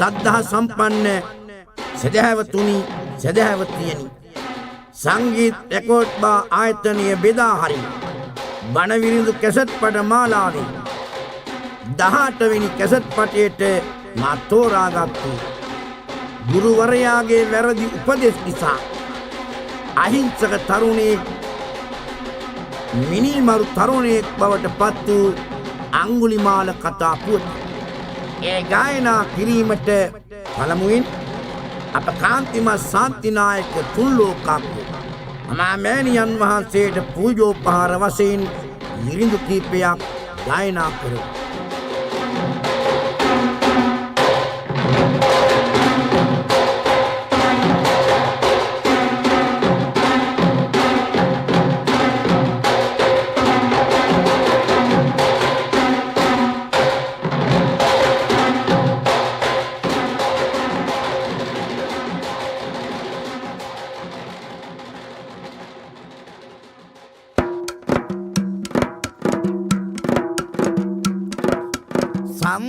සද්ධා සම්පන්න සදහැවතුනි සදහැවතියනි සංගීත රෙකෝඩ් බා ආයතනය බෙදා හරින බණ විරිඳු කැසට් පට මාලාවේ 18 වෙනි කැසට් පටයට මා තෝරාගත්තු ගුරුවරයාගේ වැරදි උපදෙස් නිසා අහිංසක තරුණයෙක් මිනිමරු තරුණයෙක් බවට පත් වූ අංගුලිමාල කතා පුවත. ඒ ගායනා කිරීමට පළමුවෙන් අප කාන්තිමත් ශාන්තිනායක තුන්ලෝකාප්පු අමාමෑණියන් වහන්සේට පූජෝපහාර වශයෙන් විරිඳු කීපයක් ගායනා කරමු.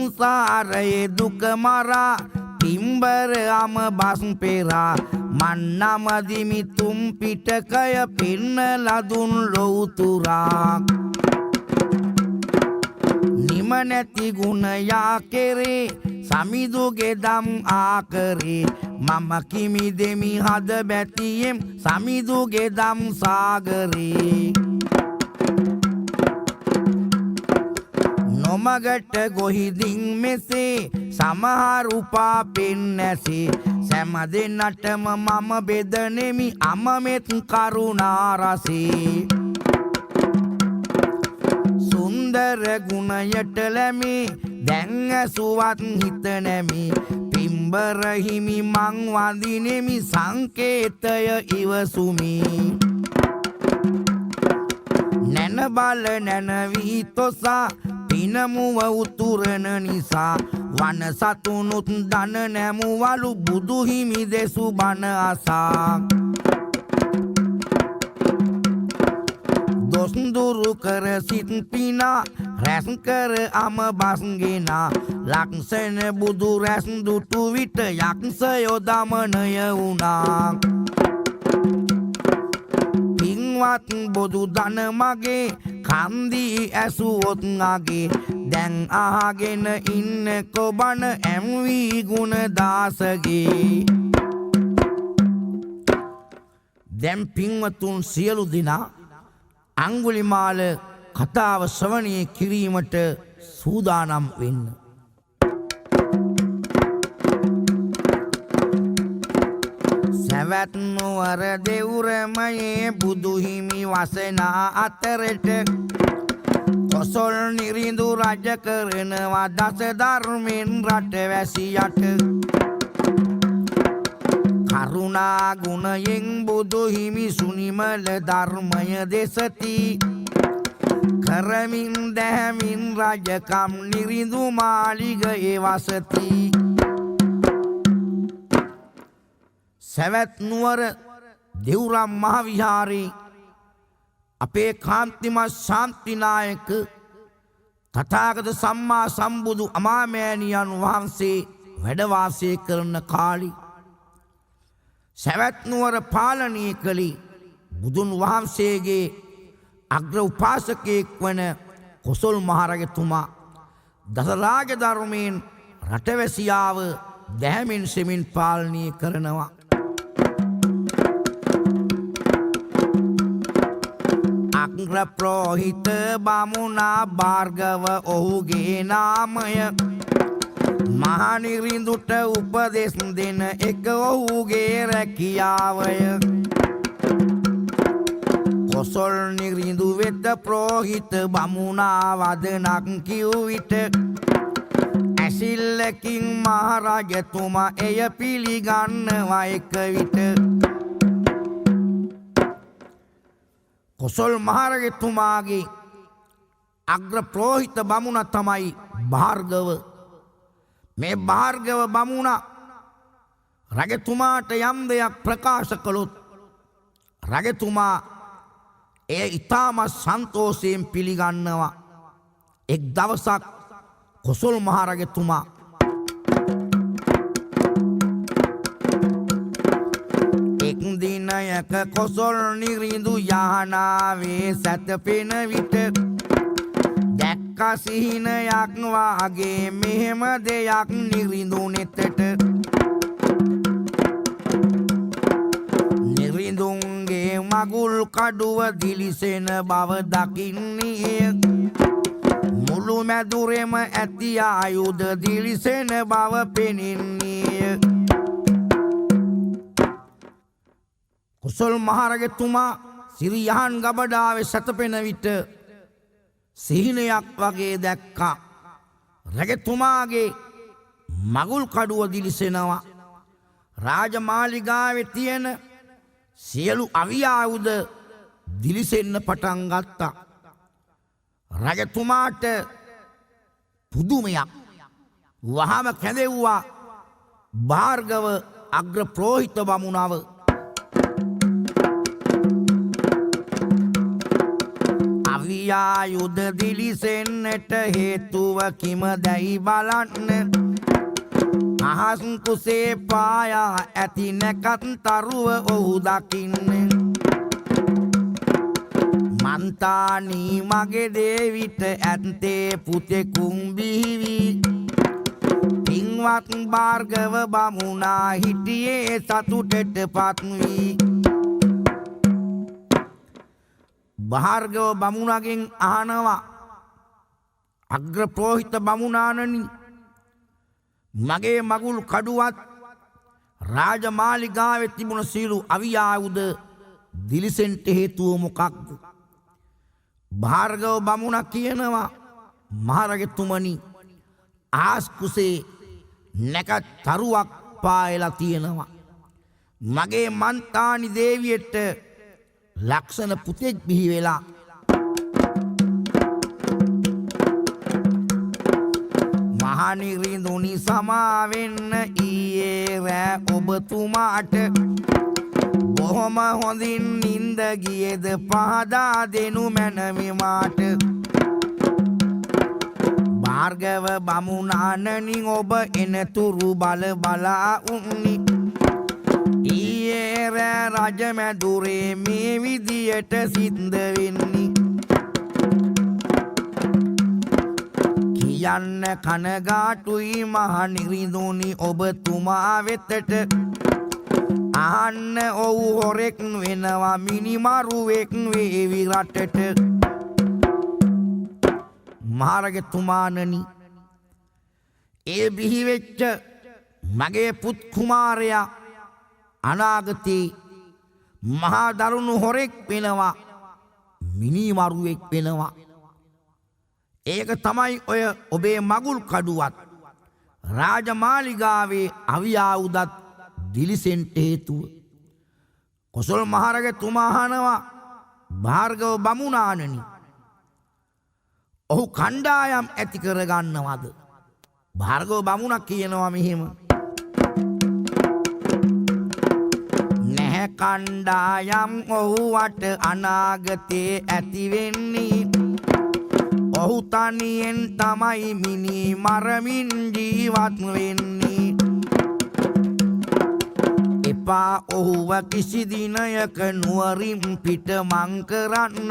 සංසාරයේ දුක මරා පිම්බර අම බස් පෙරා මන්නමදිමි තුම් පිටකය පෙන්නලා දුන් ලොවුතුරා නිම නැති ගුණයා කෙරේ සමිදුගේ දම් ආකරේ මම කිමි දෙමි හද බැතියෙම් සමිදුගේ දම් සාගරේ නොමගට ගොහිදින් මෙසේ සමහරු පාපෙන් නැසේ සෑම දෙන්නටම මම බෙදනෙමි අමමෙත් කරුණාරසේ සුන්දර ගුණයට ලැමේ දැන් ඇසුවත් හිත නැමි පිම්බර හිමි මං වඳිනෙමි සංකේතය ඉවසුමි නැන බල නැනවී තොසා පිනමුව උතුරන නිසා වන සතුනුත් දන නැමුවලු බුදුහිමි දෙසු බණ අසා දොස්දුරු කර සිත් පිනා රැස් කර අම බස්ගෙනා ලක්ෂණ බුදු රැස් දුටු විට යක්ෂයෝ දමනය වුණා පින්වත් බොදු දන මගේ කන්දී ඇසුවොත් අගේ දැන් අහගෙන ඉන්න කොබන ඇම්වී ගුණ දාසගේ දැන් පින්වතුන් සියලු දෙනා අංගුලිමාල කතාව ශ්‍රවණය කිරීමට සූදානම් වෙන්න. සැවැත් නුවර දෙවුරමයේ බුදුහිමි වසනා අතරට කොසොල් නිරිඳු රජ කරනවා දස ධර්මෙන් රටවැසියට කරුණා ගුණයෙන් බුදුහිමි සුනිමල ධර්මය දෙසති කරමින් දැහැමින් රජකම් නිරිඳු මාලිගයේ වසති සැවැත් නුවර දෙවුරම් මහවිහාරේ අපේ කාන්තිමත් ශාන්තිනායක තථාගත සම්මා සම්බුදු අමාමෑණියන් වහන්සේ වැඩවාසය කරන කාලේ සැවැත් නුවර පාලනය කළේ බුදුන් වහන්සේගේ අග්‍ර උපාසකයෙක් වන කොසොල් මහරජතුමා දසරාජ ධර්මයෙන් රටවැසියාව දැහැමින් සෙමින් පාලනය කරනවා. අග්‍ර ප්‍රෝහිත බමුණා භාර්ගව ඔහුගේ නාමය මහනිරිඳුට උපදෙස් දෙන එක ඔහුගේ රැකියාවය කොසොල් නිරිඳු වෙත ප්‍රෝහිත බමුණා වදනක් කිව් විට ඇසිල්ලකින් මහරජතුමා එය පිළිගන්නවා එක විට කොසොල් මහරජතුමාගේ අග්‍ර ප්‍රෝහිත බමුණ තමයි භාර්ගව. මේ භාර්ගව බමුණ රජතුමාට යම් දෙයක් ප්‍රකාශ කළොත් රජතුමා එය ඉතාමත් සන්තෝෂයෙන් පිළිගන්නවා. එක් දවසක් කොසොල් මහරජතුමා එක් දිනයක කොසොල් නිරිඳු යහනාවේ සැතපෙන විට දැක්ක සිහිනයක් වාගේ මෙහෙම දෙයක් නිරිඳු නෙතට. නිරිඳුන්ගේ මගුල් කඩුව දිලිසෙන බව දකින්නේ මුළු මැදුරෙම ඇති ආයුධ දිලිසෙන බව පෙනෙන්නේ. කොසොල් මහරජතුමා සිරියහන් ගබඩාවේ සැතපෙන විට සිහිනයක් වගේ දැක්කා. රජතුමාගේ මගුල් කඩුව දිලිසෙනවා. රාජමාලිගාවේ තියෙන සියලු අවියායුධ දිලිසෙන්න පටන් ගත්තා. රජතුමාට පුදුමයක්. වහම කැඳෙව්වා භාර්ගව අග්‍ර ප්‍රෝහිත බමුණව. අවියායුධ දිලිසෙන්නට හේතුව කිමදැයි බලන්න. අහස් කුසේ පායා ඇති නැකත් තරුව ඔහු දකින්න. මන්තානී මගේ දේවිට ඇත්තේ පුතෙකුම් බිහිවි. පින්වත් භාර්ගව බමුණා හිටියේ සතුටට පත්වී. භාර්ගව බමුණගෙන් අහනවා, අග්‍ර ප්‍රෝහිත බමුණාණනි, මගේ මගුල් කඩුවත් රාජමාලිගාවේ තිබුණ සියලු අවියායුධ දිලිසෙන්ට හේතුව මොකක්ද? භාර්ගව බමුණ කියනවා, මහරජතුමනි, ආස් කුසේ නැකත් තරුවක් පායලා තියෙනවා. මගේ මන්තානි දේවියට ලක්ෂණ පුතෙක් බිහි වෙලා. මහනිරිඳුනි සමාවෙන්න ඊයේ රෑ ඔබතුමාට බොහොම හොඳින් නින්ද ගියේද පහදා දෙනු මැනවි මාට. භාර්ගව බමුණාණනි ඔබ එනතුරු බල බලා උන්නි. ඊයේ රෑ රජමැදුරේ මේ විදියට සිද්ධ වෙන්නි. කියන්න කනගාටුයි මහනිරිඳුනි ඔබතුමා වෙතට. අහන්න ඔව් හොරෙක් වෙනවා මිනිමරුවෙක් වේවි රටට. මහරජතුමාණනි, ඒ බිහිවෙච්ච මගේ පුත් කුමාරයා අනාගතේ මහා දරුණු හොරෙක් වෙනවා මිනිමරුවෙක් වෙනවා. ඒක තමයි ඔය ඔබේ මගුල් කඩුවත් රාජමාලිගාවේ අවියායුධත් දිලිසෙන්ට හේතුව. කොසොල් මහරජතුමා අහනවා, භාර්ගව බමුණාණනි, ඔහු කණ්ඩායම් ඇති කරගන්නවද? භාර්ගව බමුණ කියනවා මෙහෙම, නැහැ කණ්ඩායම් ඔහුවට අනාගතේ ඇති වෙන්නේ. ඔහු තනියෙන් තමයි මිනි මරමින් ජීවත් වෙන්නේ. එපා ඔහුව කිසි දිනයක නුවරින් පිට මං කරන්න.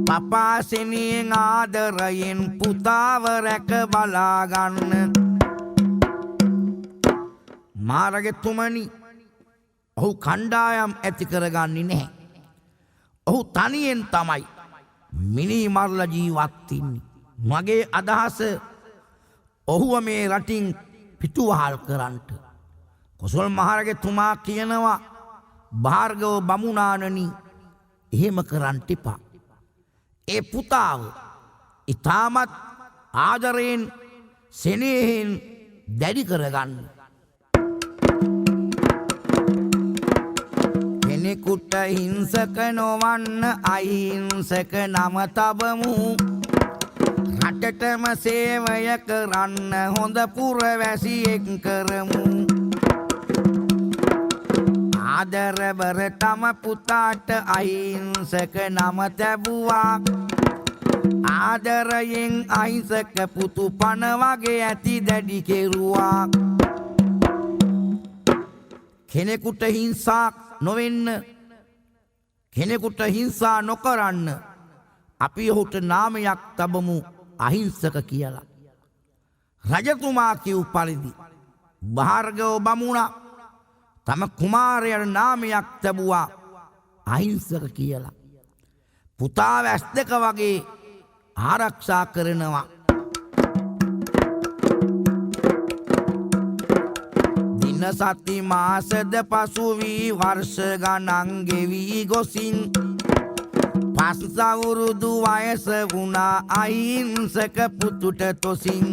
පපාසෙනියෙන් ආදරයෙන් පුතාව රැක බලාගන්න. මහරජතුමනි, ඔහු කණ්ඩායම් ඇති කරගන්නේ නැහැ. ඔහු තනියෙන් තමයි මිනි මරලා ජීවත් වෙන්නේ. මගේ අදහස ඔහුව මේ රටින් පිටුවහල් කරන්නට. කොසොල් මහරජතුමා කියනවා, භාර්ගව බමුණාණනි, එහෙම කරන්න එපා. ඒ පුතාව ඉතාමත් ආදරයෙන් සෙනෙහෙන් දැඩි කරගන්න. කෙනෙකුට හිංසක නොවන්න අහිංසක නම තබමු. රටටම සේවය කරන්න හොඳ පුරවැසියෙක් කරමු. ආදරබර තම පුතාට අහිංසක නම තැබුවා. ආදරයෙන් අහිංසක පුතු පණ වගේ ඇති දැඩි කෙරුවා. කෙනෙකුට හිංසා නොවෙන්න, කෙනෙකුට හිංසා නොකරන්න අපි ඔහුට නාමයක් තබමු අහිංසක කියලා. රජතුමා කිව් පරිදි භාර්ගව බමුණා තම කුමාරයාට නාමයක් තැබුවා අහිංසක කියලා. පුතා වැස් දෙක වගේ ආරක්ෂා කරනවා. දින සති මාසද පසු වී වර්ෂ ගණන් ගෙවී ගොසින් පස් අවුරුදු වයස වුණා අහිංසක පුතුට තොසින්.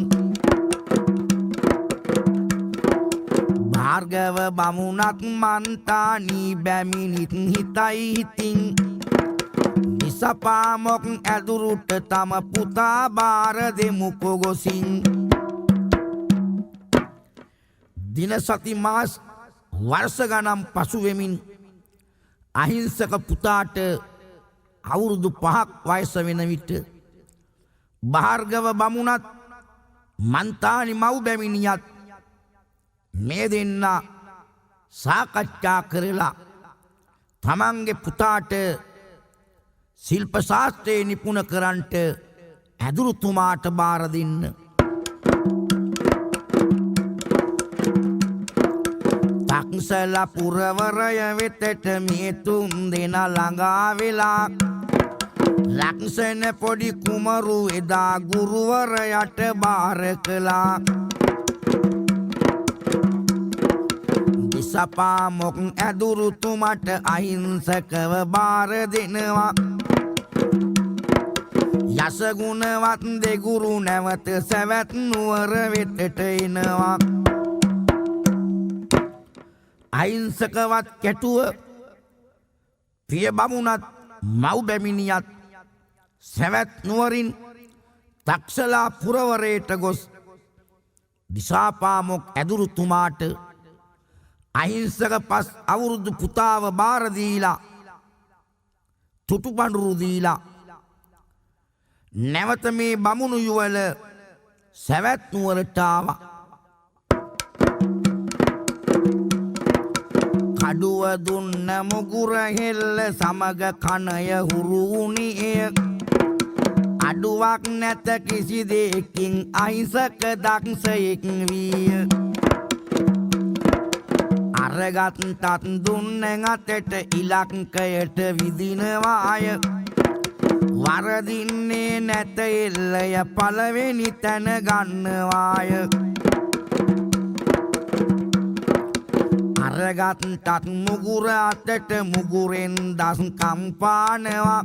භාර්ගව බමුණත් මන්තානී බැමිණිත් හිතයි හිතින් දිසපාමොක් ඇදුරුට තම පුතා බාර දෙමුකෝ ගොසින්. දින සති මාස වර්ෂ ගණන් පසු වෙමින් අහිංසක පුතාට අවුරුදු 5ක් වයස වෙන විට භාර්ගව බමුණත් මන්තානි මව් බැමිණියත් මේ දෙන්න සාකච්ඡා කරලා තමන්ගේ පුතාට ශිල්ප ශාස්ත්‍රයේ නිපුණ කරන්ට ඇදුරුතුමාට බාර දෙන්න. තක්සල පුරවරය වෙතට මේ තුන් දෙනා ළඟා වෙලා ලක්ෂණ පොඩි කුමරු එදා ගුරුවරයාට බාර කළා. දිසපාමොක් ඇදුරුතුමට අහිංසකව බාර දෙනවා. යසගුණවත් දෙගුරු නැවත සැවැත් නුවර වෙතට එනවා. අහිංසකවත් කැටුව පිය බමුණත් මව් බැමිණියත් සැවැත් නුවරින් තක්ෂලා පුරවරයට ගොස් දිසාපාමොක් ඇදුරුතුමාට අහිංසක පස් අවුරුදු පුතාව බාර දීලා තුටු පඳුරු දීලා නැවත මේ බමුණු යුවල සැවැත් නුවරට ආවා. කඩුව දුන්න මුගුර හෙල්ල සමග කණය හුරු වුණේ. අඩුවක් නැත කිසි දෙයකින් අහිංසක දක්ෂයෙක් විය. අරගත්තත් දුන්න අතට ඉලක්කයට විදිනවාය. වරදින්නේ නැත එල්ලය පළවෙනි තැන ගන්නවාය. අරගත්තත් මුගුර අතට මුගුරෙන් දස් කම්පානවා.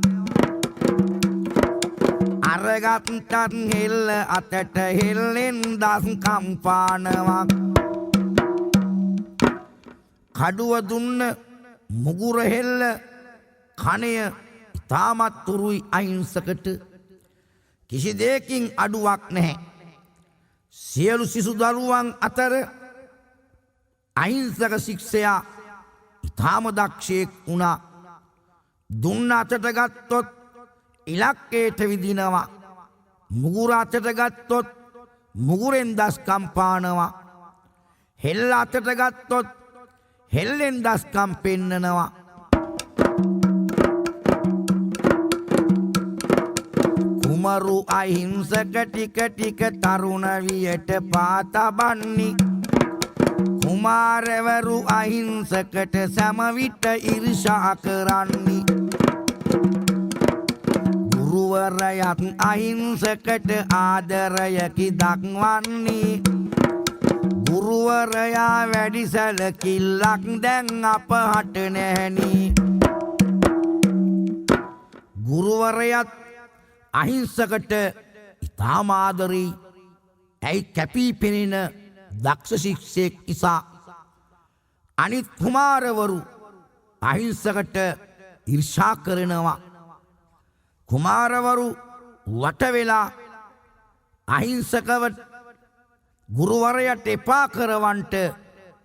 අරගත්තත් හෙල්ල අතට හෙල්ලෙන් දස් කම්පානවා. කඩුව දුන්න මුගුර හෙල්ල කණය ඉතාමත් තුරුයි අහිංසකට. කිසි දෙයකින් අඩුවක් නැහැ. සියලු සිසු දරුවන් අතර අහිංසක ශික්ෂයා ඉතාම දක්ෂයෙක් වුණා. දුන්න අතට ගත්තොත් ඉලක්කයට විදිනවා. මුගුර අතට ගත්තොත් මුගුරෙන් දස් කම්පානවා. හෙල්ල අතට ගත්තොත් හෙල්ලෙන් දස්කම් පෙන්නනවා. කුමරු අහිංසක ටික ටික තරුණ වියට පාතබන්නි. කුමාරවරු අහිංසකට සමවිට ඉරිෂා කරන්නි. ගුරුවරයත් අහිංසකට ආදරයකි දක්වන්නි. ගුරුවරයා වැඩි සැලකිල්ලක් දැන් අපහට නැහැනි. ගුරුවරයත් අහිංසකට ඉතාම ආදරෙයි. ඇයි කැපී පෙනෙන දක්ෂ ශික්ෂයෙක් නිසා. අනිත් කුමාරවරු අහිංසකට ඊර්ෂ්‍යා කරනවා. කුමාරවරු වට වෙලා අහිංසකව ගුරුවරයාට එපා කරවන්ට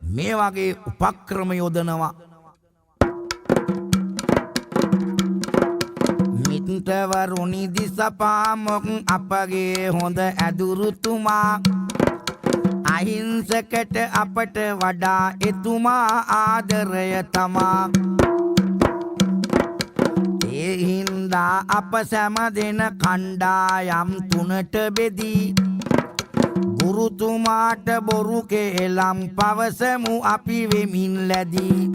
මේ වගේ උපක්‍රම යොදනවා. මිත්‍රවරුනි දිසපාමොක් අපගේ හොඳ ඇදුරුතුමා අහිංසකට අපට වඩා එතුමා ආදරය තමා. ඒ හින්දා අප සැම දෙන කණ්ඩායම් තුනට බෙදී ගුරුතුමාට බොරු කේලම් පවසමු අපි වෙමින් ලැදී.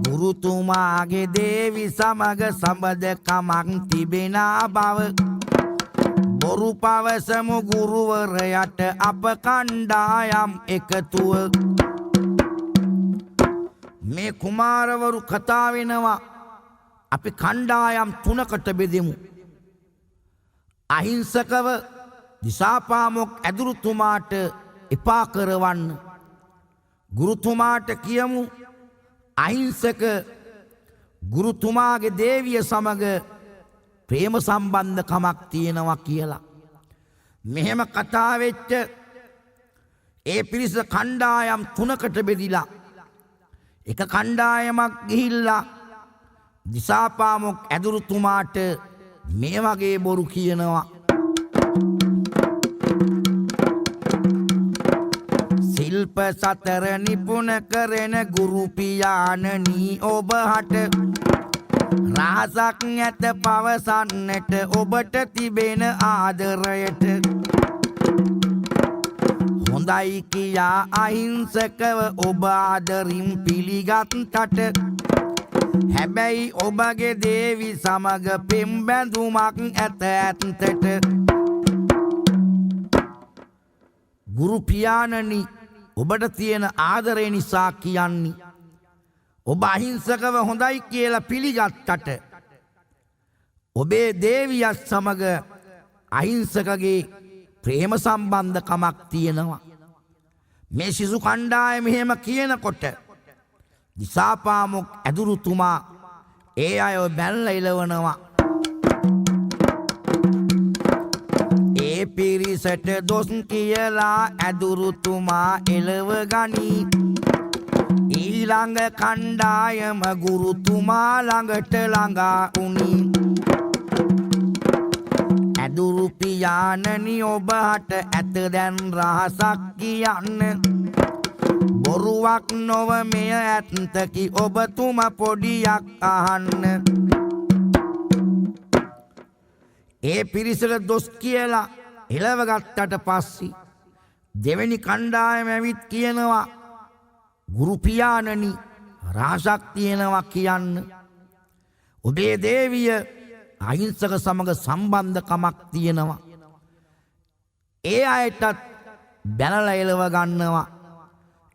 ගුරුතුමාගේ දේවි සමග සබඳකමක් තිබෙන බව බොරු පවසමු ගුරුවරයාට අප කණ්ඩායම් එකතුව. මේ කුමාරවරු කතා වෙනවා අපි කණ්ඩායම් තුනකට බෙදෙමු. අහිංසකව දිසාපාමොක් ඇදුරුතුමාට එපා කරවන්න. ගුරුතුමාට කියමු අහිංසක ගුරුතුමාගේ දේවිය සමග ප්‍රේම සම්බන්ධකමක් තියෙනවා කියලා. මෙහෙම කතා වෙච්ච ඒ පිරිස කණ්ඩායම් තුනකට බෙදිලා එක කණ්ඩායමක් ගිහිල්ලා දිසාපාමොක් ඇදුරුතුමාට මේ වගේ බොරු කියනවා. ශිල්ප සතර නිපුණ කරන ගුරු පියාණනි ඔබහට රහසක් ඇත පවසන්නට ඔබට තිබෙන ආදරයට. හොඳයි කියා අහිංසකව ඔබ ආදරින් පිළිගත්තට හැබැයි ඔබගේ දේවි සමග පෙම් බැඳුමක් ඇත ඇත්තට. ගුරු පියාණනි ඔබට තියෙන ආදරය නිසා කියන්නේ ඔබ අහිංසකව හොඳයි කියලා පිළිගත්තට ඔබේ දේවියත් සමග අහිංසකගේ ප්‍රේම සම්බන්ධකමක් තියෙනවා. මේ සිසු කණ්ඩායම මෙහෙම කියනකොට දිසාපාමොක් ඇදුරුතුමා ඒ අයව බැනලා එළවනවා. ඒ පිරිසට දොස් කියලා ඇදුරුතුමා එළව ගනී. ඊළඟ කණ්ඩායම ගුරුතුමා ළඟට ළඟා වුණි. ඇදුරු පියාණනි ඔබට ඇත දැන් රහසක් කියන්න. බොරුවක් නොව මෙය ඇත්තකි ඔබතුම පොඩියක් අහන්න. ඒ පිරිසට දොස් කියලා එළවගත්තට පස්සේ දෙවෙනි කණ්ඩායම ඇවිත් කියනවා ගුරු පියාණනි රහසක් තියෙනවා කියන්න. ඔබේ දේවිය අහිංසක සමග සම්බන්ධකමක් තියෙනවා. ඒ අයටත් බැනලා එළව ගන්නවා.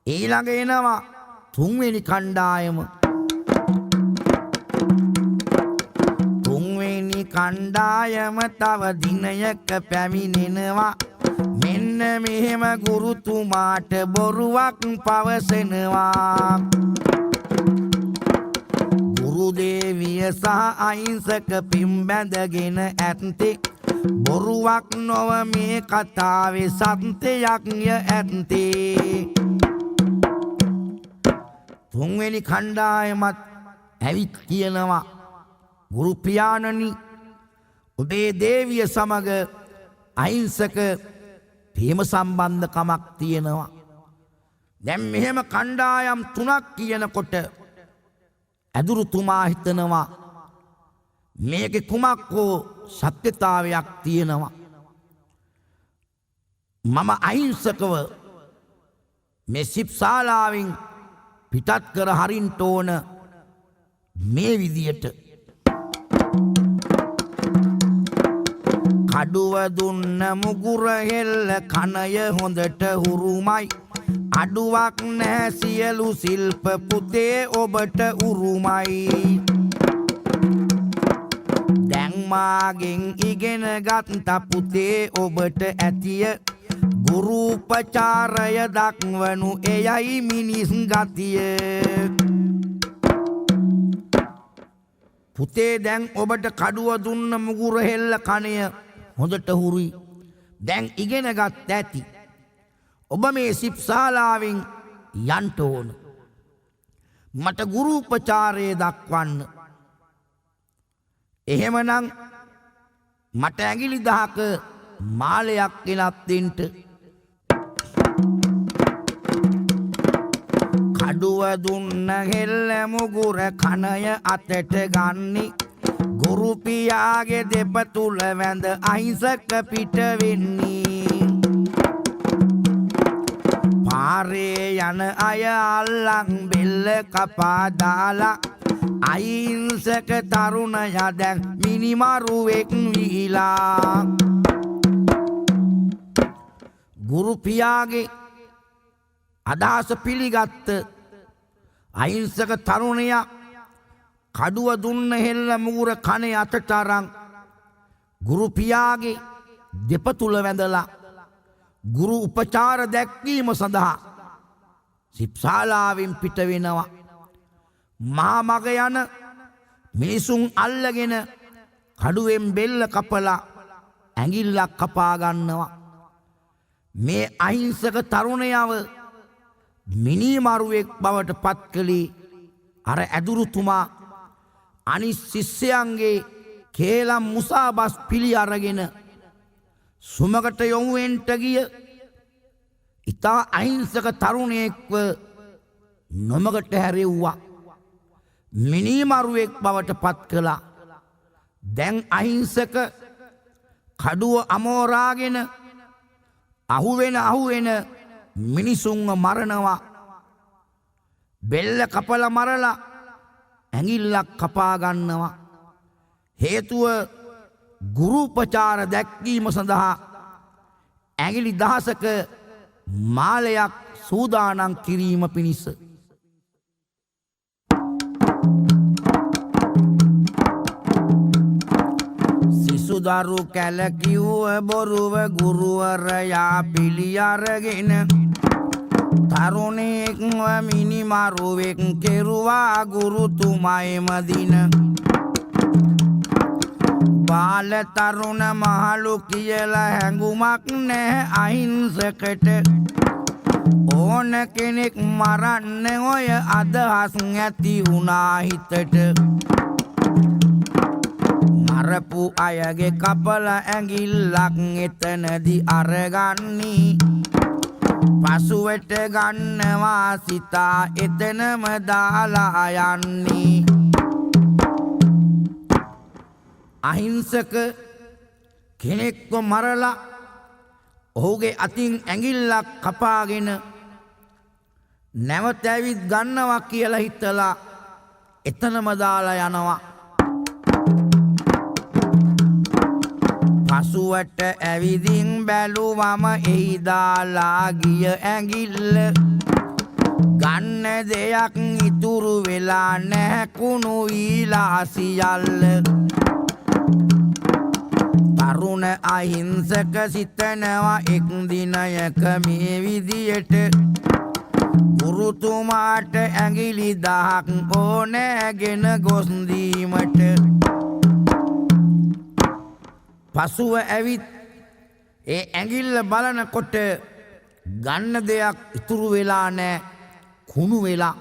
ඊළඟ එනවා තුන්වෙනි කණ්ඩායම. තුන්වෙනි කණ්ඩායම තව දිනයක පැමිණෙනවා. මෙන්න මෙහෙම ගුරුතුමාට බොරුවක් පවසනවා. ගුරුදේවිය සහ අහිංසක පින් බැඳගෙන ඇත්තේ බොරුවක් නොව මේ කතාවේ සත්‍යයක් ඇත්තේ. තුන්වෙනි කණ්ඩායමත් ඇවිත් කියනවා ගුරු පියාණනි ඔබේ දේවිය සමග අහිංසක ප්‍රේම සම්බන්ධකමක් තියෙනවා. දැන් මෙහෙම කණ්ඩායම් තුනක් කියනකොට ඇදුරුතුමා හිතනවා මේකේ කුමක් හෝ සත්‍යතාවයක් තියෙනවා. මම අහිංසකව මේ සිප්ශාලාවෙන් පිටත් කර හරින්න ඕන මේ විදියට. කඩුව දුන්න මුගුර හෙල්ල කනය හොඳට හුරුමයි. අඩුවක් නැහැ සියලු ශිල්ප පුතේ ඔබට උරුමයි. දැන් මාගෙන් ඉගෙන ගත්ත පුතේ ඔබට ඇතිය ගුරු උපචාරය දක්වනු එයයි මිනිස් ගතිය. පුතේ දැන් ඔබට කඩුව දුන්න මුගුර හෙල්ල කණය හොඳට හුරුයි. දැන් ඉගෙන ගත්ත ඇති. ඔබ මේ සිප්ශාලාවෙන් යන්න ඕන. මට ගුරු උපචාරය දක්වන්න. එහෙමනම් මට ඇඟිලි 10ක මාලයක් ගෙනත් දෙන්න. කඩුව දුන්න හෙල්ල මුගුර කණය අතට ගන්නි ගුරු පියාගේ දෙපතුල වැඳ අහිංසක පිට වෙන්නේ පාරේ යන අය අල්ලන් බෙල්ල කපා දාලා අහිංසක තරුණයා දැන් මිනිමරුවෙක් විහිලා ගුරු පියාගේ අදහස පිළිගත්ත අහිංසක තරුණයා කඩුව දුන්න හෙල්ල මුගුර කනේ අතට අරන් ගුරු පියාගේ දෙපතුල වැඳලා ගුරු උපචාර දැක්වීම සඳහා සිප්ශාලාවෙන් පිට වෙනවා. මහා මග යන මිනිසුන් අල්ලගෙන කඩුවෙන් බෙල්ල කපලා ඇඟිල්ලක් කපා ගන්නවා. මේ අහිංසක තරුණයව මිනිමරුවෙක් බවට පත් කළේ අර ඇදුරුතුමා අනිත් ශිෂ්‍යයන්ගේ කේලම් මුසාබස් පිළි අරගෙන සුමකට යොමුවෙන්ට ගිය ඉතා අහිංසක තරුණයෙක්ව නොමකට හැරෙව්වා. මිනිමරුවෙක් බවට පත් කළා. දැන් අහිංසක කඩුව අමෝරාගෙන අහුවෙන මිනිසුන්ව මරනවා. බෙල්ල කපල මරලා ඇඟිල්ලක් කපා ගන්නවා. හේතුව ගුරුපචාර දැක්වීම සඳහා ඇඟිලි දහසක මාලයක් සූදානම් කිරීම පිණිස. සිසුදරු කැලකිව්ව බොරුව ගුරුවරයා පිළි අරගෙන තරුණෙක්ව මිනිමරුවෙක් කෙරුවා ගුරුතුමයිම දින. බාල තරුණ මහලු කියලා හැඟුමක් නැහැ අහිංසකට. ඕන කෙනෙක් මරන්න ඔය අදහස් ඇති වුණා හිතට. මරපු අයගේ කපල ඇඟිල්ලක් එතනදි අරගන්නේ. පසුවට ගන්නවා සිතා එතනම දාලා යන්නේ. අහිංසක කෙනෙක්ව මරලා ඔහුගේ අතින් ඇඟිල්ලක් කපාගෙන නැවත ඇවිත් ගන්නවා කියලා හිතලා එතනම දාලා යනවා. පසුවට ඇවිදින් බැලුවම එහි දාලා ගිය ඇඟිල්ල ගන්න දෙයක් ඉතුරු වෙලා නැහැ කුණු වීලා සියල්ල. තරුණ අහිංසක සිතනවා එක් දිනයක මේ විදියට ගුරුතුමාට ඇඟිලි 1000ක් ඕනෑගෙන ගොස් දීමට. පසුව ඇවිත් ඒ ඇඟිල්ල බලනකොට ගන්න දෙයක් ඉතුරු වෙලා නැහැ කුණු වෙලා.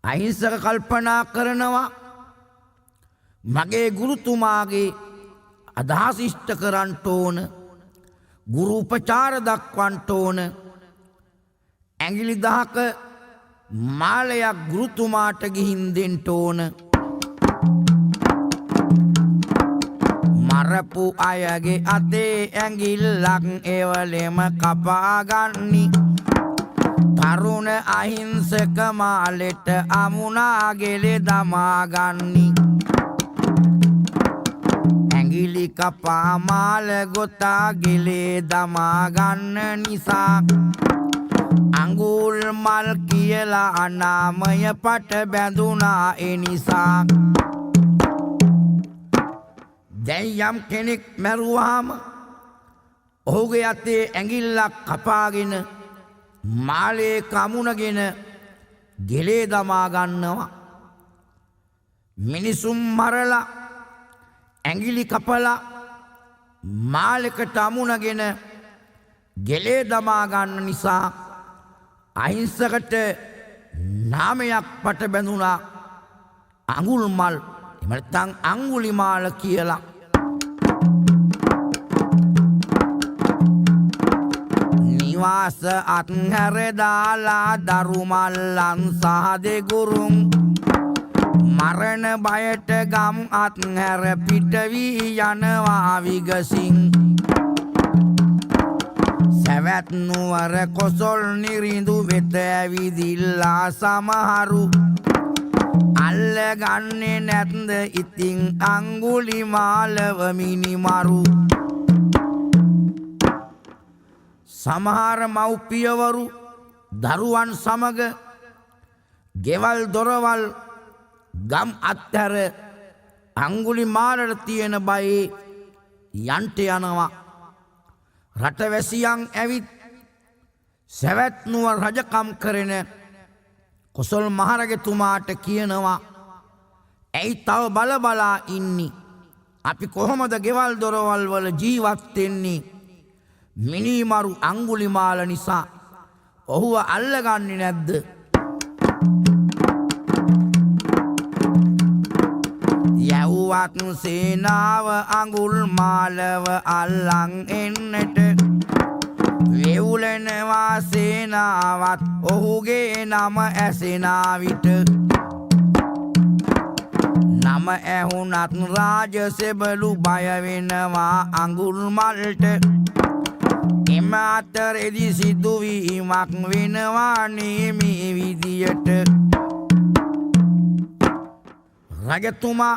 අහිංසක කල්පනා කරනවා මගේ ගුරුතුමාගේ අදහස් ඉෂ්ට කරන්න ඕන. ගුරු උපචාර දක්වන්න ඕන. ඇඟිලි 10ක මාලයක් ගුරුතුමාට ගිහින් දෙන්න ඕන. මරපු අයගේ අතේ ඇඟිල්ලක් එවලෙම කපාගන්නි. තරුණ අහිංසක මාලෙට අමුණා ගෙලෙ දමාගන්නි. ඇඟිලි කපා මාල ගොතා ගෙලේ දමාගන්න නිසා අඟුල් මල් කියලා අනාමය පට බැඳුනා එනිසා. දැන් යම් කෙනෙක් මැරුවාම ඔහුගේ අතේ ඇඟිල්ලක් කපාගෙන මාලේ කමුණගෙන ගෙලේ දමා ගන්නවා. මිනිසුන් මරලා ඇඟිලි කපලා මාලෙකට අමුණගෙන ගෙලේ දමා ගන්න නිසා අහිංසකට නාමයක් පට බැඳුණා අඟුල් මල් එහෙම නැත්නම් අඟුලිමාල කියලා. නිවාස අත්හැර දාලා දරුමල්ලන් සහ දෙගුරුන් මරණ බයට ගම් අත්හැර පිට වී යනවා විගසින් සැවැත් නුවර කොසොල් නිරිඳු වෙත ඇවිදිල්ලා සමහරු අල්ලගන්නේ නැත්ද ඉතින් අංගුලිමාලව මිනිමරු සමහර මව්පියවරු දරුවන් සමග ගෙවල් දොරවල් ගම් අත්හැර අංගුලිමාලට තියෙන බයේ යන්ට යනවා රටවැසියන් ඇවිත් සැවැත් නුවර රජකම් කරන කොසොල් මහරජතුමාට කියනවා ඇයි තව බලබලා ඉන්නේ අපි කොහොමද ගෙවල් දොරවල් වල ජීවත් වෙන්නේ මිනිමරු අංගුලිමාල නිසා ඔහුව අල්ලගන්නේ නැද්ද යව්වත් සේනාව අඟුල්මාලව අල්ලන් එන්නට වෙවුලනවා සේනාවත් ඔහුගේ නම ඇසෙනා විට නම ඇහුනත් රාජසෙබළු බය වෙනවා අඟුල්මල්ට එම අතරෙදි සිදුවීමක් වෙනවා මේ විදියට රජතුමා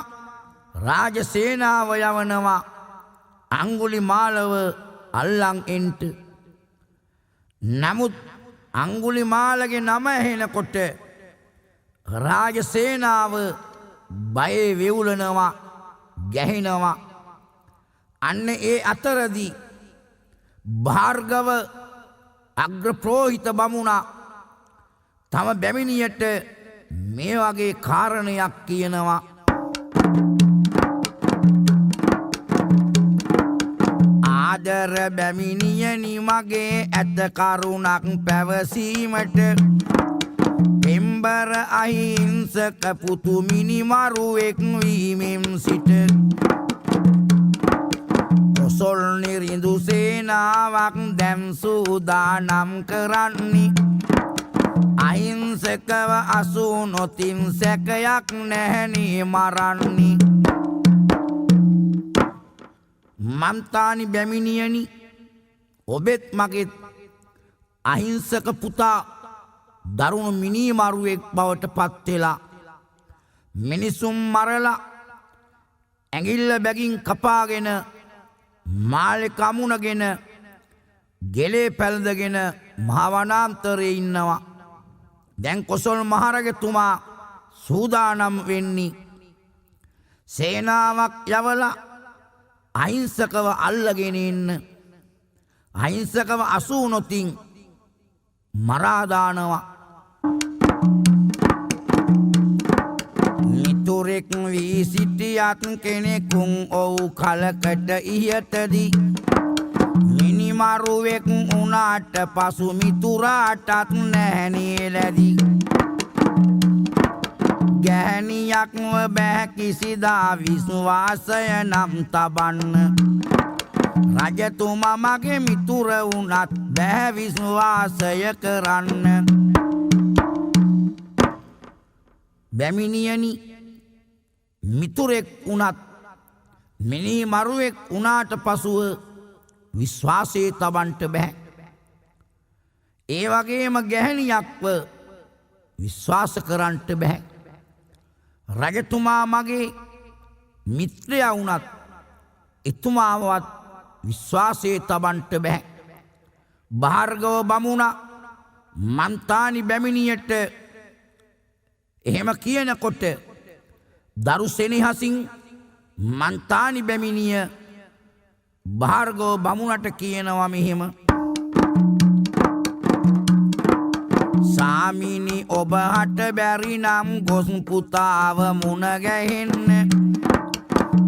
රාජසේනාව යවනවා අංගුලිමාලව අල්ලන් එන්ට නමුත් අංගුලිමාලගේ නම ඇහෙනකොට රාජසේනාව බයේ වෙවුලනවා ගැහෙනවා අන්න ඒ අතරදී භාර්ගව අග්‍රප්‍රෝහිත බමුණා තම බැමිණියට මේ වගේ කාරණයක් කියනවා ආදර බැමිණියනි මගේ ඇත කරුණක් පැවසීමට පෙම්බර අහිංසක පුතු මිනිමරුවෙක් වීමෙන් සිට කොසොල් නිරිඳු සේනාවක් දැන් සූදානම් කරන්නේ අහිංසකව අසුනොතින් සැකයක් නැහැනේ මරන්නේ මන්තානි බැමිණියනි ඔබෙත් මගෙත් අහිංසක පුතා දරුණු මිනිමරුවෙක් බවට පත්වෙලා මිනිසුම් මරලා ඇඟිල්ල බැගින් කපාගෙන මාළෙ කමුණගෙන ගෙලේ පැළඳගෙන මහවනාන්තරයේ ඉන්නවා දැන් කොසොල් මහරජතුමා සූදානම් වෙන්නේ සේනාවක් යවලා අහිංසකව අල්ලගෙන ඉන්න අහිංසකව අසුනොතින් මරා දානවා මිතුරෙක් වී සිටියත් කෙනෙකුන් ඔව් කලකට ඉහතදී මිනිමරුවෙක් උනාට පසු මිතුරාටත් නැහැනේ ලැබි ගැහණියක්ව බෑ කිසිදා විශ්වාසය නම් තබන්න රජතුමා මගේ මිතුර වුණත් බෑ විශ්වාසය කරන්න බැමිණියනි මිතුරෙක් වුණත් මිනිමරුවෙක් වුණාට පසුව විශ්වාසයේ තබන්ට බෑ ඒ වගේම ගැහණියක්ව විශ්වාස කරන්නට බෑ රජතුමා මගේ මිත්‍රයා වුණත් එතුමාවත් විශ්වාසයේ තබන්ට බෑ භාර්ගව බමුණා මන්තානි බැමිණියට එහෙම කියනකොට දරු සෙනෙහසින් මන්තානි බැමිණිය භාර්ගව බමුණට කියනවා මෙහෙම සාමිනි ඔබට බැරි නම් ගොස් පුතාව මුණ ගැහෙන්න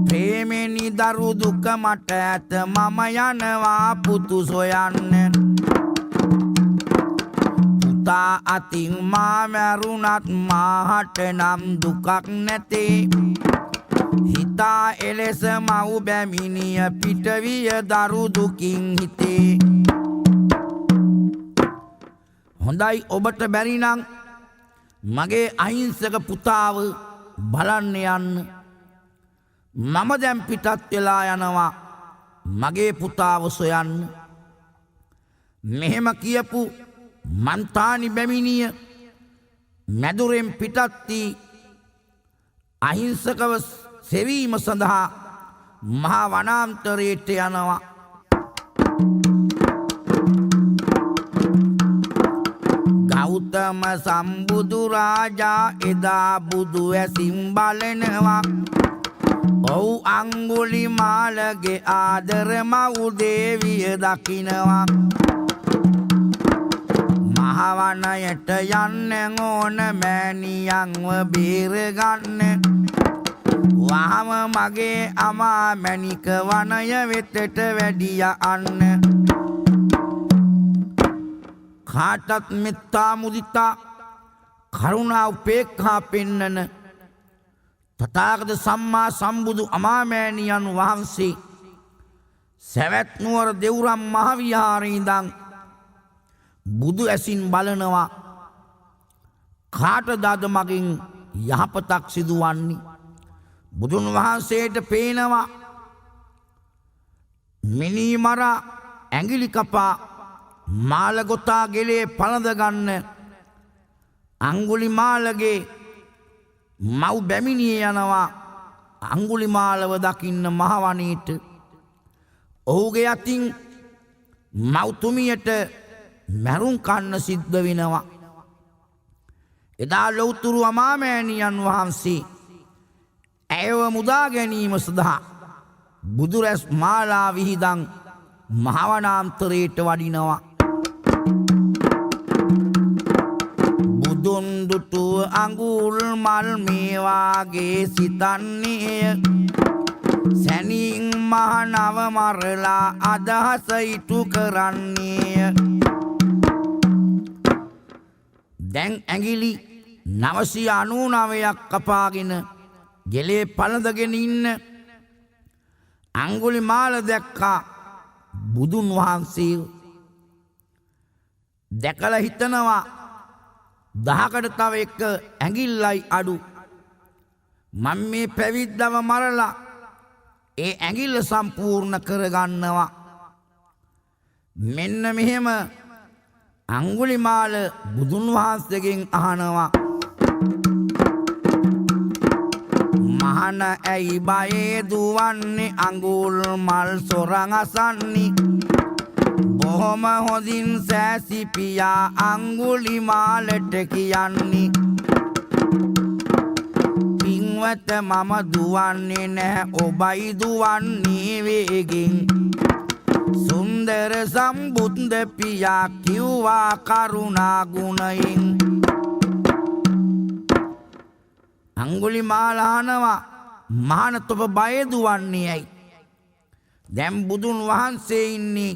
ප්‍රේමෙනි දරු දුක මට ඇත මම යනවා පුතු සොයන්න පුතා අතින් මා මැරුණත් මාහට නම් දුකක් නැතේ හිතා එලෙස මව් බැමිණිය පිටවිය දරු දුකින් හිතේ හොඳයි ඔබට බැරි නම් මගේ අහිංසක පුතාව බලන්න යන්න. මම දැන් පිටත් වෙලා යනවා මගේ පුතාව සොයන්න. මෙහෙම කියපු මන්තානි බැමිණිය මැදුරෙන් පිටත් වී අහිංසකව සෙවීම සඳහා මහා වනාන්තරයට යනවා. ගෞතම සම්බුදු රාජා එදා බුදු ඇසින් බලනවා. ඔව් අංගුලිමාලගේ ආදර මව් දේවිය දකිනවා. මහවනයට යන්න ඕන මෑණියන්ව බේරගන්න. වහම මගේ අමා මැණික වනය වෙතට වැඩිය අන්න. කාටත් මෙත්තා මුදිතා කරුණා උපේක්ඛා පෙන්නන තථාගත සම්මා සම්බුදු අමාමෑණියන් වහන්සේ සවැත් නුවර දෙව්රම් මහ විහාරයේ ඉඳන් බුදු ඇසින් බලනවා. කාටද අද මගින් යහපතක් සිදුවන්නේ? බුදුන් වහන්සේට පේනවා මිනී මරා ඇඟිලි කපා මාල ගොතා ගෙලේ පළඳ ගන්න අංගුලිමාලගේ මව් බැමිණිය යනවා අංගුලිමාලව දකින්න මහවණේට. ඔහුගේ අතින් මව්තුමියට මැරුම් කන්න සිද්ධ වෙනවා. එදා ලෞතුරු අමාමෑණියන් වහන්සේ ඇයව මුදා ගැනීම සඳහා බුදුරැස් මාලා විහිදන් මහවනාන්තරයට වඩිනවා. බුදුන් දුටුව අඟුල් මල් මේවාගේ සිතන්නේය. සැනින් මහනව මරලා අදහස ඉටු කරන්නේය. දැන් ඇඟිලි 999ක් කපාගෙන ගෙලේ පළඳගෙන ඉන්න අංගුලිමාල දැක්කා බුදුන් වහන්සේ. දැකලා හිතනවා 10කට තව එක ඇඟිල්ලයි අඩු. මම මේ පැවිද්දව මරලා ඒ ඇඟිල්ල සම්පූර්ණ කරගන්නවා. මෙන්න මෙහෙම අංගුලිමාල බුදුන් වහන්සේගෙන් අහනවා, මහන ඇයි බයේ දුවන්නේ අඟුල් මල් සොරන් අසන්නේ? බොහොම හොඳින් සෑසි පියා අංගුලිමාලට කියන්නේ, පින්වත මම දුවන්නේ නැහැ ඔබයි දුවන්නේ වේගෙන්. සුන්දර සම්බුද්ධ පියා කිව්වා කරුණා ගුණයෙන්. අංගුලිමාල අහනවා, මහානත ඔබ බය දුවන්නේ ඇයි? දැන් බුදුන් වහන්සේ ඉන්නේ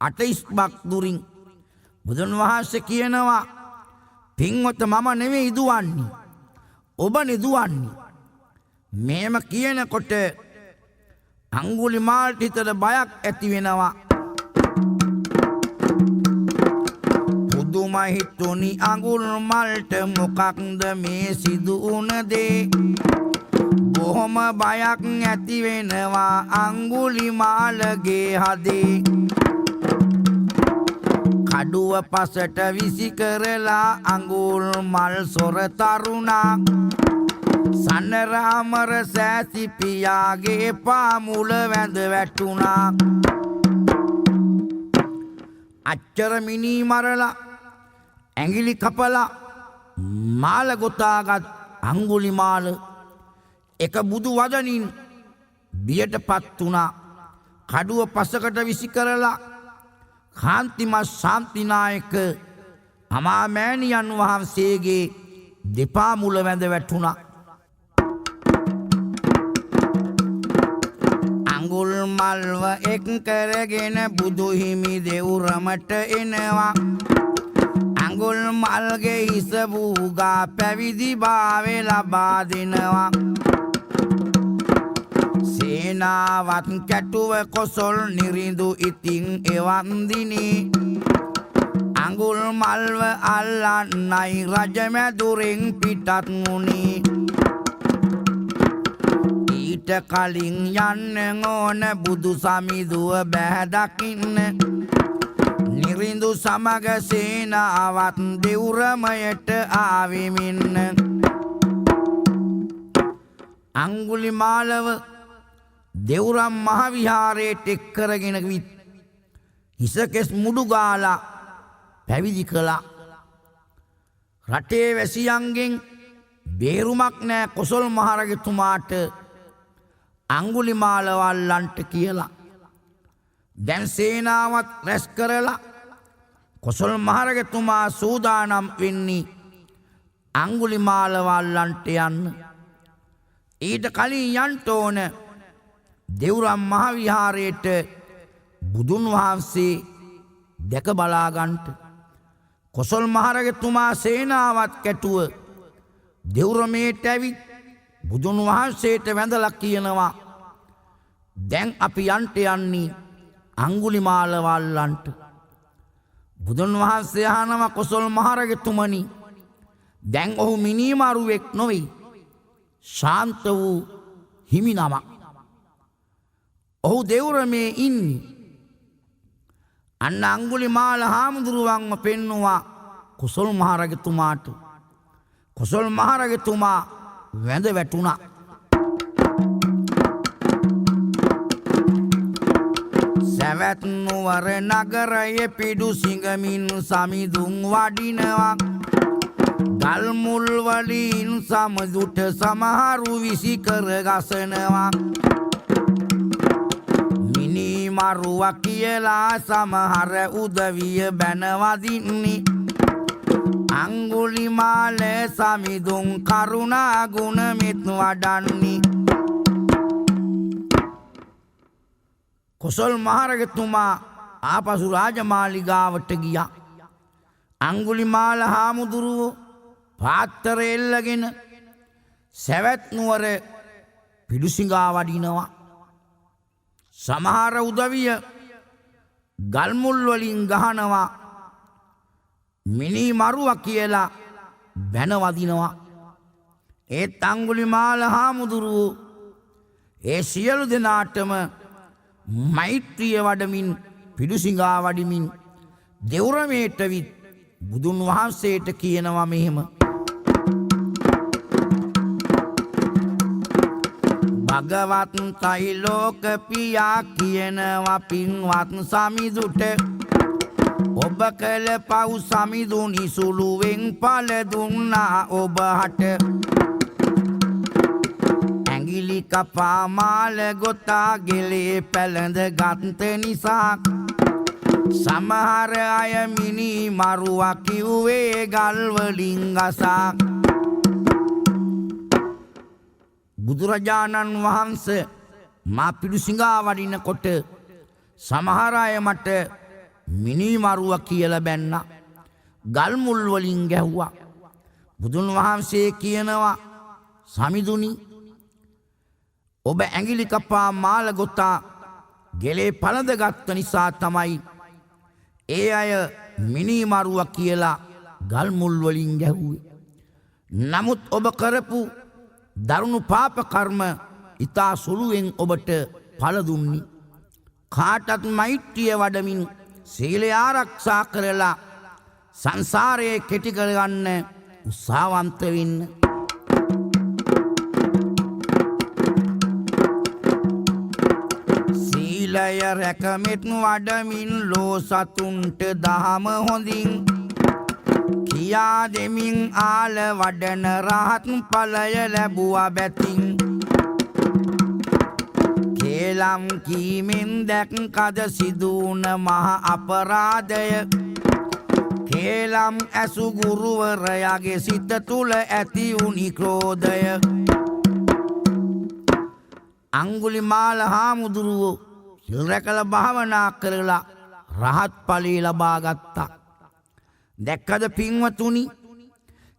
80ක් දුරින්. බුදුන් වහන්සේ කියනවා, පින්වත මම නෙවෙයි දුවන්නේ ඔබනේ දුවන්නේ. මේම කියනකොට අංගුලිමාලට හිතට බයක් ඇති වෙනවා. පුදුම හිතුනි අඟුලිමාලට මොකක්ද මේ සිදු වුණ දේ? බොහොම බයක් ඇති වෙනවා අංගුලිමාලගේ හදේ. කඩුව පසට විසි කරලා අඟුල්මල් සොර තරුණා සන්නරාමර සෑසි පියාගේ පාමුල වැඳ වැටුණා. අච්චර මිනී මරලා ඇඟිලි කපලා මාල ගොතාගත් අංගුලිමාල එක බුදු වදනින් බියටපත් වුණා. කඩුව පසකට විසි කරලා කාන්තිමත් ශාන්තිනායක අමාමෑණියන් වහන්සේගේ දෙපා මුල වැඳ වැටුණා. අඟුල් මල්ව එක් කරගෙන බුදු හිමි දෙව්රමට එනවා. අඟුල් මල්ගේ හිස බූගා පැවිදි භාවය ලබා දෙනවා. සේනාවත් කැටුව කොසොල් නිරිඳු ඉතින් එවන් දිනේ අඟුල් මල්ව අල්ලන්නයි රජමැදුරෙන් පිටත් වුණේ. ඊට කලින් යන්න ඕන බුදු සමිඳුව බැහැ දකින්න. නිරිඳු සමග සේනාවත් දෙව්රමයට ආවෙමින්න. අංගුලිමාලව දෙව්රම් මහවිහාරයට එක් කරගෙන විත් හිසකෙස් මුඩු ගාලා පැවිදි කළා. රටේ වැසියන්ගෙන් බේරුමක් නෑ කොසල් මහරජතුමාට අංගුලිමාලව අල්ලන්ට කියලා. දැන් සේනාවත් රැස් කරලා කොසල් මහරජතුමා සූදානම් වෙන්නේ අංගුලිමාලව අල්ලන්ට යන්න. ඊට කලින් යන්න ඕන දෙව්රම් මහවිහාරයට බුදුන් වහන්සේ දැක බලාගන්ට. කොසල් මහරජතුමා සේනාවත් කැටුව දෙව්රමේට ඇවිත් බුදුන් වහන්සේට වැඳලා කියනවා දැන් අපි යන්ට යන්නේ අංගුලිමාලව අල්ලන්ට. බුදුන් වහන්සේ අහනවා කොසල් මහරජතුමනි දැන් ඔහු මිනීමරුවෙක් නොවේ ශාන්ත වූ හිමි නමක්. ඔහු දෙව්රමේ ඉන්නේ. අන්න අංගුලිමාල හාමුදුරුවන්ව පෙන්නවා කොසල් මහරජතුමාට. කොසල් මහරජතුමා වැඳ වැටුණා. සැවැත් නුවර නගරයේ පිඩු සිඟමින් සමිඳුන් වඩිනවා. ගල් මුල් වලින් සමදුට සමහරු විසි කර ගසනවා. මිනිමරුවා කියලා සමහර උදවිය බැනවදින්නේ. අංගුලිමාල සමිඳුන් කරුණා ගුණ මෙත් වඩන්නේ. කොසල් මහරජතුමා ආපසු රාජමාලිගාවට ගියා. අංගුලිමාල හාමුදුරුවෝ පාත්තරය එල්ලගෙන සැවැත් නුවර පිඩුසිඟා වඩිනවා. සමහර උදවිය ගල්මුල් වලින් ගහනවා. මිනිමරුවා කියලා බැනවදිනවා. ඒත් අංගුලිමාල හාමුදුරුවෝ ඒ සියලු දෙනාටම මෛත්‍රිය වඩමින් පිඩුසිඟා වඩිමින් දෙව්රමේට විත් බුදුන් වහන්සේට කියනවා මෙහෙම. භගවත් ත්‍රිලෝක පියා කියනවා පින්වත් සමිඳුට ඔබ කළ පව් සමිඳුනි සුළුවෙන් ඵල දුන්නා ඔබහට. ඇඟිලි කපා මාල ගොතා ගෙලේ පැලඳ ගත්ත නිසා සමහර අය මිනිමරුවා කිව්වේ ගල් වලින් ගසා. බුදුරජාණන් වහන්සේ මා පිඩුසිඟා වඩිනකොට සමහර අය මට මිනිමරුවා කියලා බැන්න. ගල් මුල් වලින් ගැහුවා. බුදුන් වහන්සේ කියනවා සමිඳුනි ඔබ ඇඟිලි කපා මාල ගොතා ගෙලේ පළඳ ගත්ත නිසා තමයි ඒ අය මිනිමරුවා කියලා ගල් මුල් වලින් ගැහුවේ. නමුත් ඔබ කරපු දරුණු පාප කර්ම ඉතා සුළුවෙන් ඔබට ඵල දුන්නි. කාටත් මෛත්‍රිය වඩමින් සීලය ආරක්ෂා කරලා සංසාරයේ කෙටි කරගන්න උත්සාහවන්ත වෙන්න. සීලය රැකමෙත් වඩමින් ලෝ සතුන්ට දහම හොඳින් කියා දෙමින් ආල වඩන රහත් ඵලය ලැබුවා බැතින්. කේලම් කීමෙන් දැක්කද සිදුවන මහ අපරාධය. කේලම් ඇසු ගුරුවරයාගේ සිත තුළ ඇති වුනි ක්‍රෝධය. අංගුලිමාල හාමුදුරුවෝ සිල් රැකලා භාවනා කරලා රහත් ඵලය ලබා ගත්තා. දැක්කද පින්වතුනි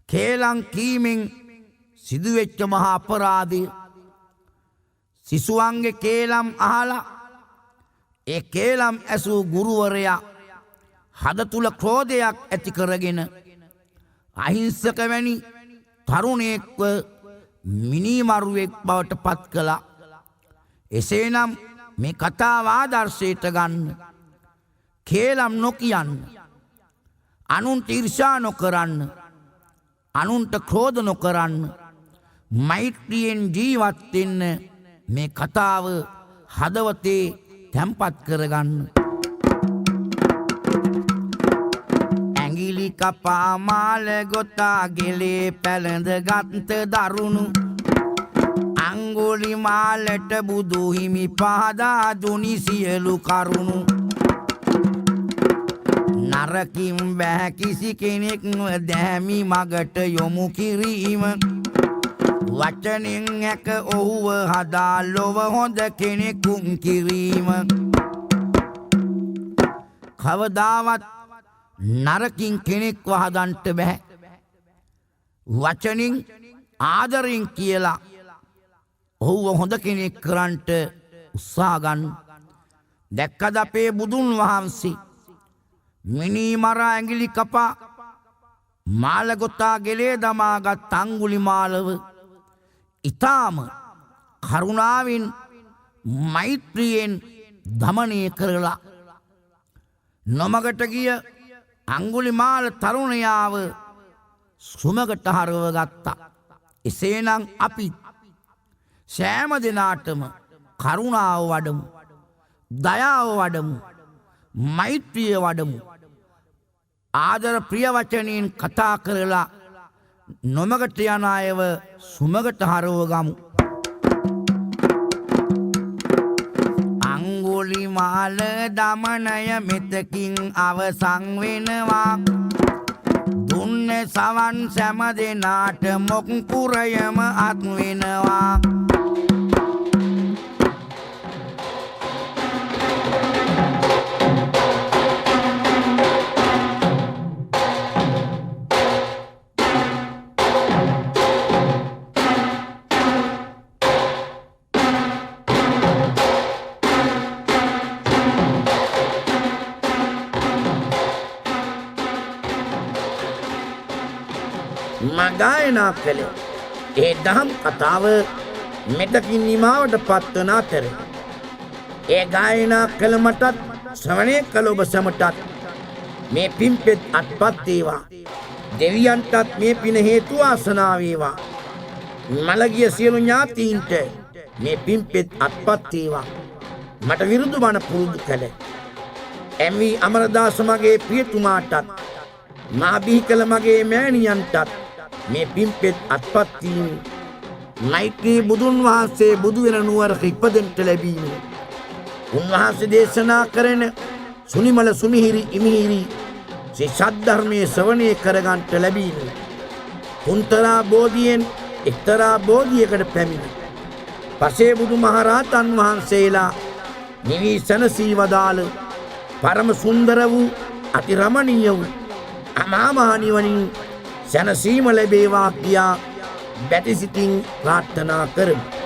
කේලම් කීමෙන් සිදුවෙච්ච මහා අපරාධය. සිසුවන්ගේ කේලම් අහලා ඒ කේලම් ඇසූ ගුරුවරයා හද තුල ක්‍රෝධයක් ඇති කරගෙන අහිංසක වැනි තරුණයෙක්ව මිනිමරුවෙක් බවට පත් කළා. එසේනම් මේ කතාව ආදර්ශයට ගන්න. කේලම් නොකියන්න. අනුන්ට ඊර්ෂ්‍යා නොකරන්න. අනුන්ට ක්‍රෝධ නොකරන්න. මෛත්‍රියෙන් ජීවත් වෙන්න මේ කතාව හදවතේ තැම්පත් කරගන්න. ඇඟිලි කපා මාල ගොතා ගෙලේ පැලඳ ගත්ත දරුණු අඟුලිමාලට බුදු හිමි පහදා දුනි සියලු කරුණු. නරකින් බෑ කිසි කෙනෙක්ව දැමි මගට යොමු කිරීම. වචනෙන් හැක ඔහුව හදා ලොව හොඳ කෙනෙකුන් කිරීම. කවදාවත් නරකින් කෙනෙක්ව හදන්ට බැහැ. වචනින් ආදරෙන් කියලා ඔහුව හොඳ කෙනෙක් කරන්ට උත්සාහ ගන්න. දැක්කද අපේ බුදුන් වහන්සේ මිනී මරා ඇඟිලි කපා මාල ගොතා ගෙලේ දමාගත් අංගුලිමාලව ඊටාම කරුණාවෙන් මෛත්‍රියෙන් දමනය කරලා නොමගට ගිය අංගුලිමාල තරුණයාව සුමගට හරව ගත්තා. එසේනම් අපි සෑම දෙනාටම කරුණාව වඩමු, දයාව වඩමු, මෛත්‍රිය වඩමු. ආදර ප්‍රිය වචනෙන් කතා කරලා නොමගට යන අයව සුමගට හරව ගමු. අංගුලිමාල දමනය මෙතකින් අවසන් වෙනවා. දුන්න සවන් සෑම දෙනාට මොක් පුරයම අත් වෙනවා. ගායනා කළේ ඒ දහම් කතාව මෙතකින් නිමාවට පත්වන අතර ඒ ගායනා කළ මටත් ශ්‍රවණය කළ ඔබ සැමටත් මේ පින්පෙත් අත්පත් වේවා. දෙවියන්ටත් මේ පින හේතු වාසනා වේවා. මළගිය සියලු ඥාතීන්ට මේ පින්පෙත් අත්පත් වේවා. මට විරුද්ධ බණ පුරුදු කළ එම්.වී. අමරදාස මගේ ප්‍රියතුමාටත් මා බිහි කළ මගේ මෑණියන්ටත් මේ පින්පෙත් අත්පත් වීම මෛත්‍රී බුදුන් වහන්සේ බුදු වෙන නුවරක ඉපදෙන්නට ලැබීම. උන්වහන්සේ දේශනා කරන සුනිමල සුමිහිරි ඉමිහිරි ශ්‍රී සද්ධර්මයේ ශ්‍රවණය කරගන්නට ලැබීම. තුන්තරා බෝධියෙන් එක්තරා බෝධියකට පැමිණ පසේ බුදු මහරහතන් වහන්සේලා නිවී සැනසී වදාළ පරම සුන්දර වූ අති රමණීය වූ අමා මහ නිවනින් සැනසීම ලැබේවා කියා බැතිසිතින් ප්‍රාර්ථනා කරමු.